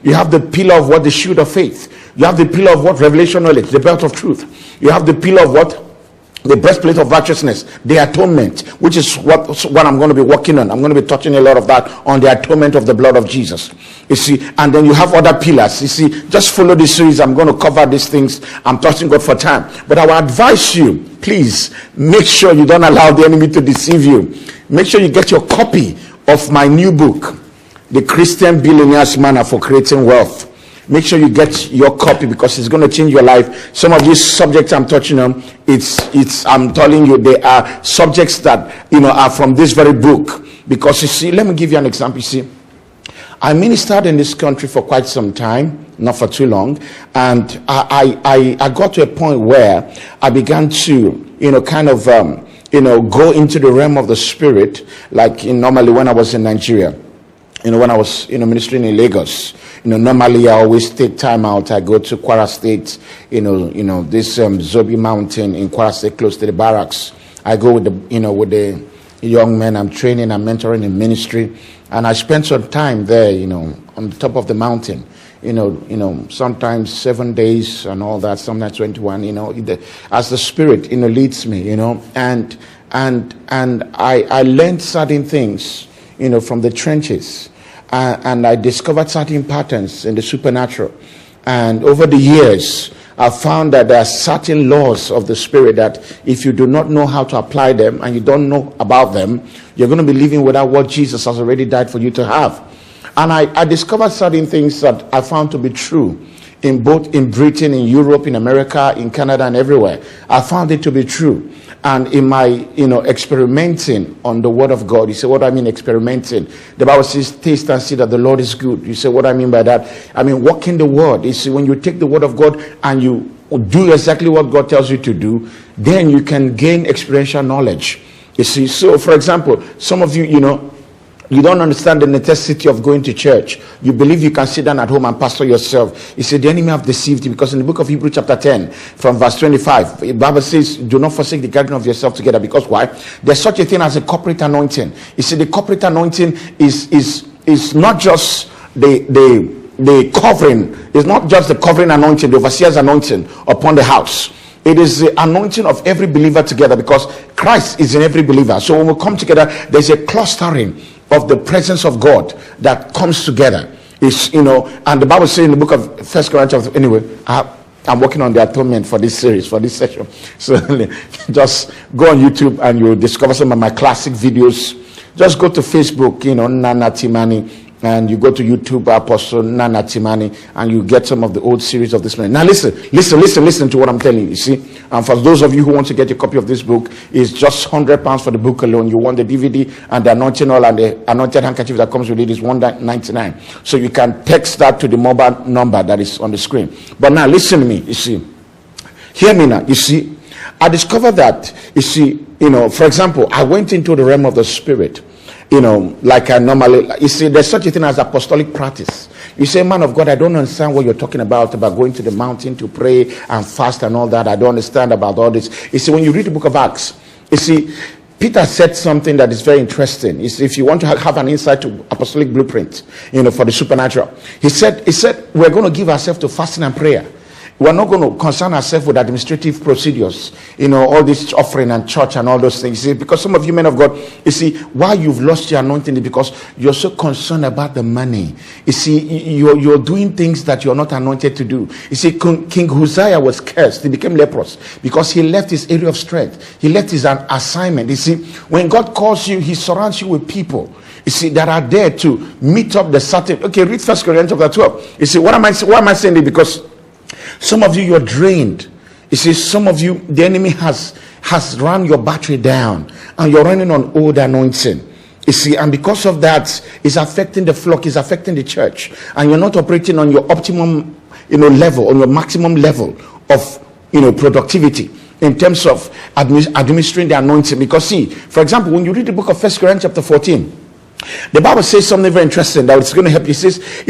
You have the pillar of what? The shield of faith. You have the pillar of what? Revelation knowledge, the belt of truth. You have the pillar of what? The breastplate of righteousness, the atonement, which is what I'm going to be working on. I'm going to be touching a lot of that on the atonement of the blood of Jesus. You see, and then you have other pillars. You see, just follow this series. I'm going to cover these things. I'm trusting God for time. But I will advise you, please, make sure you don't allow the enemy to deceive you. Make sure you get your copy of my new book, The Christian Billionaire's Manner for Creating Wealth. Make sure you get your copy because it's going to change your life. Some of these subjects I'm touching on, I'm telling you, they are subjects that, are from this very book. Because you see, let me give you an example. You see, I ministered in this country for quite some time, not for too long. And I got to a point where I began to, go into the realm of the spirit, like normally when I was in Nigeria. When I was, ministering in Lagos, normally I always take time out. I go to Kwara State, this Zobi Mountain in Kwara State, close to the barracks. I go with the young men I'm training and mentoring in ministry, and I spend some time there, on the top of the mountain. Sometimes 7 days and all that, sometimes 21. As the Spirit, leads me, and I learned certain things. From the trenches, and I discovered certain patterns in the supernatural. And over the years, I found that there are certain laws of the spirit that if you do not know how to apply them and you don't know about them, you're going to be living without what Jesus has already died for you to have. And I discovered certain things that I found to be true in Britain, in Europe, in America, in Canada, and everywhere. I found it to be true. And in my, experimenting on the word of God, you say, what do I mean experimenting? The Bible says, taste and see that the Lord is good. You say, what do I mean by that? I mean, walk in the word. You see, when you take the word of God and you do exactly what God tells you to do, then you can gain experiential knowledge. You see, so for example, some of you, you don't understand the necessity of going to church. You believe you can sit down at home and pastor yourself. You say the enemy have deceived you, because in the book of Hebrews chapter 10 from verse 25, the Bible says, do not forsake the gathering of yourself together. Because why? There's such a thing as a corporate anointing. You see, the corporate anointing is not just the covering. It's not just the covering anointing, the overseer's anointing upon the house. It is the anointing of every believer together, because Christ is in every believer. So when we come together, there's a clustering of the presence of God that comes together. Is and the Bible says in the book of 1 Corinthians, anyway, I'm working on the atonement for this series, for this session. So just go on YouTube and you'll discover some of my classic videos. Just go to Facebook, Nana Timani, and you go to YouTube, Apostle Nana Timani, and you get some of the old series of this man. Now listen to what I'm telling you. You see, and for those of you who want to get a copy of this book, it's just £100 for the book alone. You want the DVD and the anointing oil and the anointed handkerchief that comes with it is $199. So you can text that to the mobile number that is on the screen. But now listen to me. You see, hear me now. You see, I discovered that. You see, for example, I went into the realm of the spirit. Like I normally, you see, there's such a thing as apostolic practice. You say, man of God, I don't understand what you're talking about going to the mountain to pray and fast and all that. I don't understand about all this. You see, when you read the book of Acts, you see, Peter said something that is very interesting. You see, if you want to have an insight to apostolic blueprint, for the supernatural, he said, we're going to give ourselves to fasting and prayer. We're not going to concern ourselves with administrative procedures, all this offering and church and all those things. You see, because some of you men of God, you see, why you've lost your anointing is because you're so concerned about the money. You see, you're doing things that you're not anointed to do. You see, King Uzziah was cursed. He became leprous because he left his area of strength. He left his assignment. You see, when God calls you, he surrounds you with people, you see, that are there to meet up the certain. Okay, read 1 Corinthians chapter 12. You see, why am I saying it? Because some of you, you're drained. You see, some of you, the enemy has run your battery down and you're running on old anointing. You see, and because of that, it's affecting the flock, it's affecting the church. And you're not operating on your optimum, level, on your maximum level of, productivity in terms of administering the anointing. Because see, for example, when you read the book of 1 Corinthians chapter 14, the Bible says something very interesting that it's going to help you. It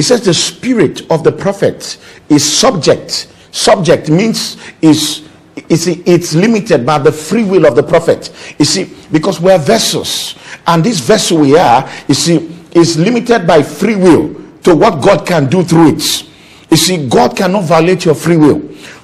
says the spirit of the prophet is subject. Subject means it's limited by the free will of the prophet. You see, because we're vessels, and this vessel we are, you see, is limited by free will to what God can do through it. You see, God cannot violate your free will.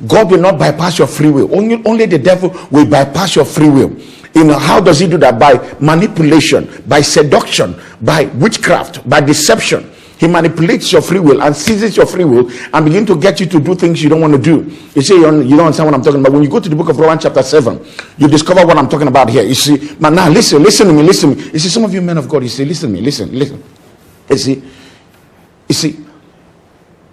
God will not bypass your free will. Only the devil will bypass your free will. You know, how does he do that? By manipulation, by seduction, by witchcraft, by deception. He manipulates your free will and seizes your free will and begin to get you to do things you don't want to do. You see, you don't understand what I'm talking about. When you go to the book of Romans chapter 7, you discover what I'm talking about here. You see, man, now listen to me. You see, some of you men of God, you say, listen to me, listen. You see,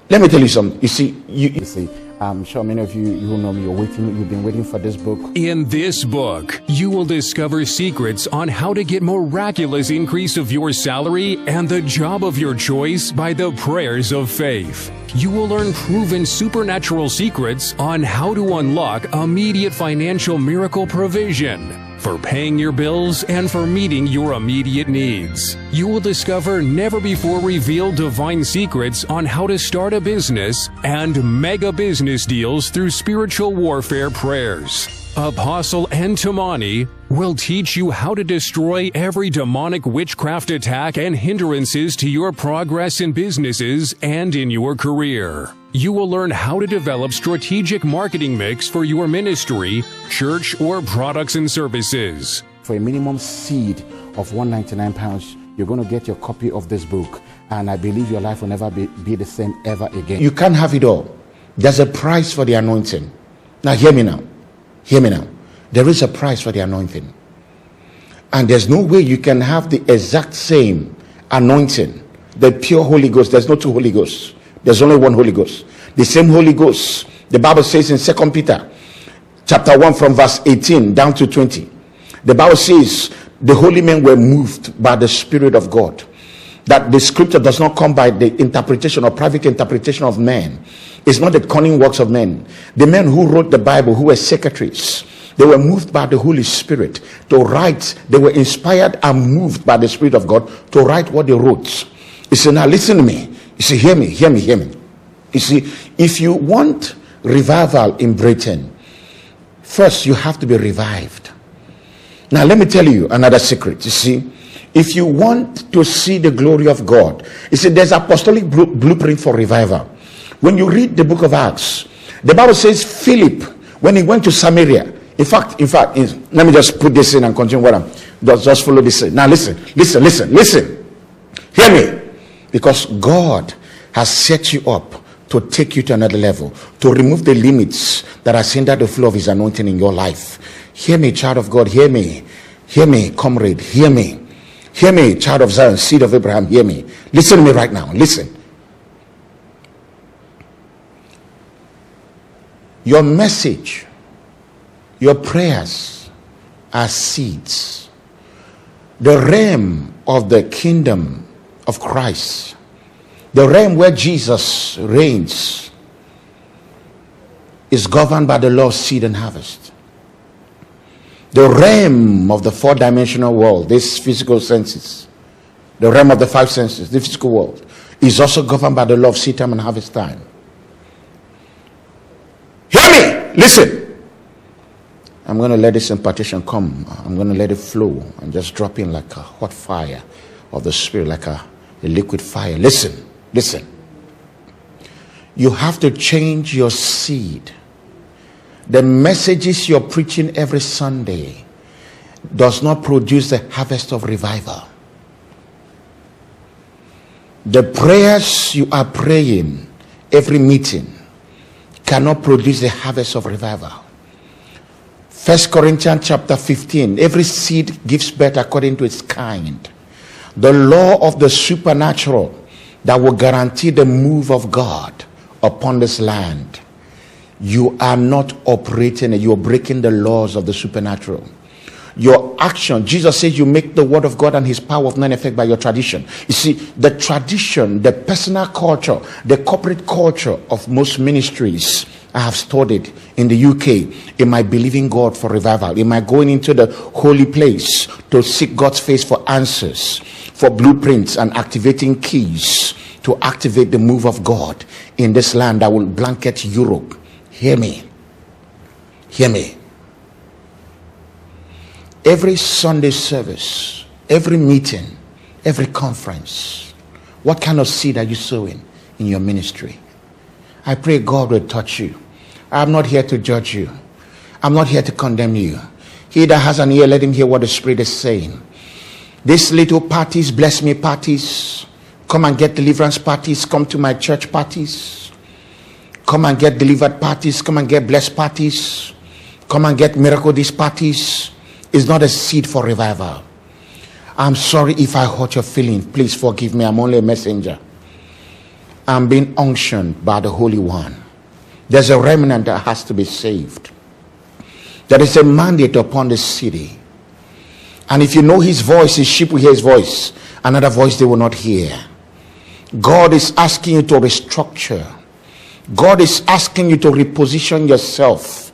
let me tell you something. You see, I'm sure many of you who know me, you've been waiting for this book. In this book, you will discover secrets on how to get miraculous increase of your salary and the job of your choice by the prayers of faith. You will learn proven supernatural secrets on how to unlock immediate financial miracle provision for paying your bills and for meeting your immediate needs. You will discover never-before-revealed divine secrets on how to start a business and mega business deals through spiritual warfare prayers. Apostle Ntamani will teach you how to destroy every demonic witchcraft attack and hindrances to your progress in businesses and in your career. You will learn how to develop strategic marketing mix for your ministry, church, or products and services. For a minimum seed of £199, you're going to get your copy of this book. And I believe your life will never be the same ever again. You can't have it all. There's a price for the anointing. Now hear me now. Hear me now. There is a price for the anointing. And there's no way you can have the exact same anointing, the pure Holy Ghost. There's no two Holy Ghosts. There's only one Holy Ghost. The same Holy Ghost. The Bible says in 2 Peter chapter 1 from verse 18 down to 20. The Bible says the holy men were moved by the Spirit of God. That the scripture does not come by the interpretation or private interpretation of men. It's not the cunning works of men. The men who wrote the Bible, who were secretaries, they were moved by the Holy Spirit to write. They were inspired and moved by the Spirit of God to write what they wrote. You see, now listen to me. You see, hear me. You see, if you want revival in Britain, first you have to be revived. Now let me tell you another secret. You see, if you want to see the glory of God, you see, there's apostolic blueprint for revival. When you read the book of Acts, the Bible says Philip, when he went to Samaria, in fact, let me just put this in and continue what I'm just follow this. Now listen. Hear me. Because God has set you up to take you to another level, to remove the limits that has hindered the flow of his anointing in your life. Hear me, child of God. Hear me, comrade. Hear me, child of Zion, seed of Abraham. Hear me. Listen to me right now. Listen. Your message, your prayers are seeds. The realm of the kingdom of Christ, the realm where Jesus reigns, is governed by the law of seed and harvest. The realm of the four-dimensional world, these physical senses, the realm of the five senses, the physical world, is also governed by the law of seed time and harvest time. Hear me, listen. I'm going to let this impartation come. I'm going to let it flow and just drop in like a hot fire of the Spirit, like a liquid fire. Listen. You have to change your seed. The messages you're preaching every Sunday does not produce the harvest of revival. The prayers you are praying every meeting cannot produce the harvest of revival. 1 Corinthians chapter 15, every seed gives birth according to its kind. The law of the supernatural that will guarantee the move of God upon this land. You are not operating, you're breaking the laws of the supernatural. Your action, Jesus says you make the word of God and his power of none effect by your tradition. You see, the tradition, the personal culture, the corporate culture of most ministries I have studied in the UK, am I believing God for revival? Am I going into the holy place to seek God's face for answers, for blueprints and activating keys to activate the move of God in this land that will blanket Europe? Hear me. Every Sunday service, every meeting, every conference What kind of seed are you sowing in your ministry? I pray God will touch you. I'm not here to judge you. I'm not here to condemn you. He that has an ear, let him hear what the Spirit is saying. These little parties, bless me parties, come and get deliverance parties, come to my church parties, come and get delivered parties, come and get blessed parties, come and get miracle these parties, is not a seed for revival. I'm sorry if I hurt your feelings. Please forgive me. I'm only a messenger. I'm being unctioned by the Holy One. There's a remnant that has to be saved. There is a mandate upon the city. And if you know his voice, his sheep will hear his voice. Another voice they will not hear. God is asking you to restructure. God is asking you to reposition yourself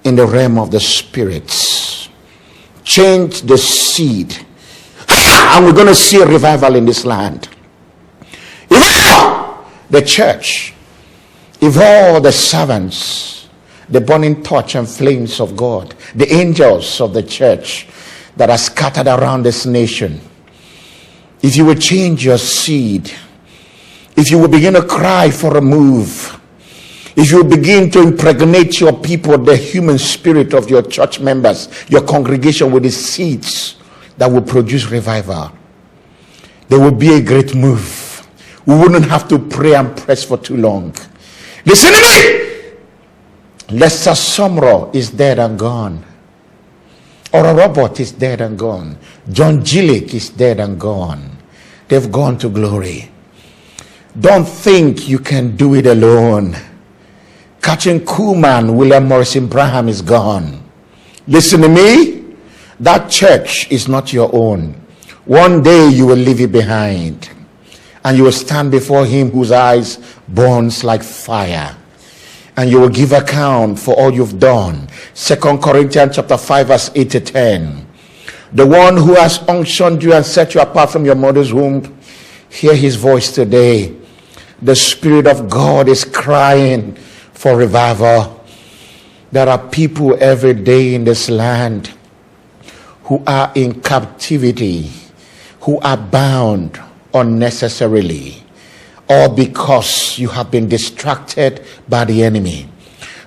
in the realm of the spirits. Change the seed. And we're going to see a revival in this land. If the church, if all the servants, the burning torch and flames of God, the angels of the church that are scattered around this nation, if you will change your seed, if you will begin to cry for a move, if you begin to impregnate your people, the human spirit of your church members, your congregation, with the seeds that will produce revival, there will be a great move. We wouldn't have to pray and press for too long. Listen to me. Lester Sumrall is dead and gone. Oral Robert is dead and gone. John Gillick is dead and gone. They've gone to glory. Don't think you can do it alone. Catching Kuhlman, William Morrison Braham is gone. Listen to me. That church is not your own. One day you will leave it behind, and you will stand before him whose eyes burns like fire, and you will give account for all you've done. 2 Corinthians chapter 5 verse 8 to 10. The one who has unctioned you and set you apart from your mother's womb, hear his voice today. The Spirit of God is crying for revival. There are people every day in this land who are in captivity, who are bound unnecessarily, all because you have been distracted by the enemy.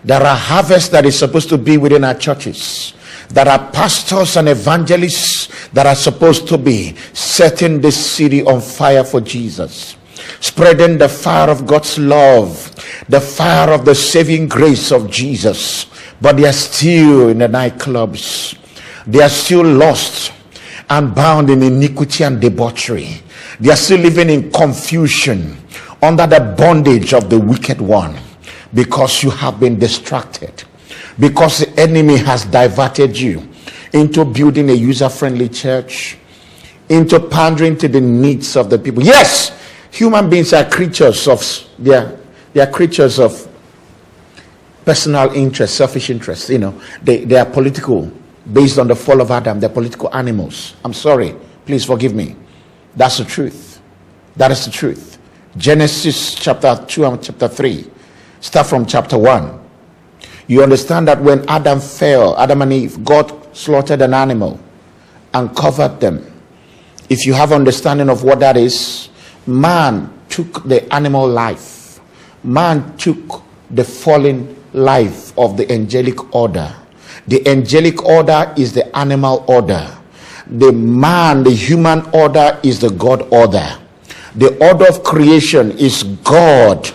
There are harvests that is supposed to be within our churches. There are pastors and evangelists that are supposed to be setting this city on fire for Jesus, spreading the fire of God's love, the fire of the saving grace of Jesus. But they are still in the nightclubs. They are still lost and bound in iniquity and debauchery. They are still living in confusion under the bondage of the wicked one, because you have been distracted, because the enemy has diverted you into building a user-friendly church, into pandering to the needs of the people. Yes, human beings are creatures of they are creatures of personal interest, selfish interest. They are political. Based on the fall of Adam, they're political animals. I'm sorry. Please forgive me. That's the truth. That is the truth. Genesis chapter 2 and chapter 3. Start from chapter 1. You understand that when Adam fell, Adam and Eve, God slaughtered an animal and covered them. If you have understanding of what that is, man took the animal life. Man took the fallen life of the angelic order. The angelic order is the animal order. The human order is the God order. The order of creation is God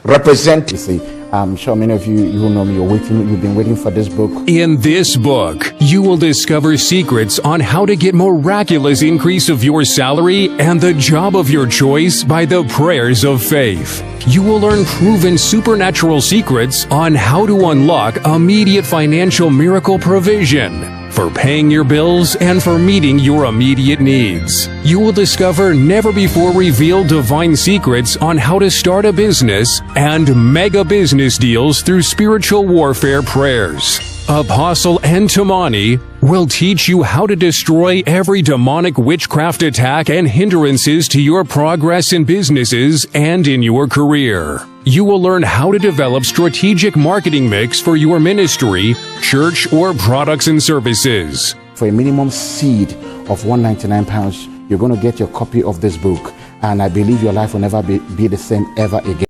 represented. I'm sure many of you know me. You've been waiting for this book. In this book, you will discover secrets on how to get miraculous increase of your salary and the job of your choice by the prayers of faith. You will learn proven supernatural secrets on how to unlock immediate financial miracle provision for paying your bills and for meeting your immediate needs. You will discover never before revealed divine secrets on how to start a business and mega business deals through spiritual warfare prayers. Apostle Antimony will teach you how to destroy every demonic witchcraft attack and hindrances to your progress in businesses and in your career. You will learn how to develop strategic marketing mix for your ministry, church, or products and services. For a minimum seed of £199, you're going to get your copy of this book. and I believe your life will never be the same ever again.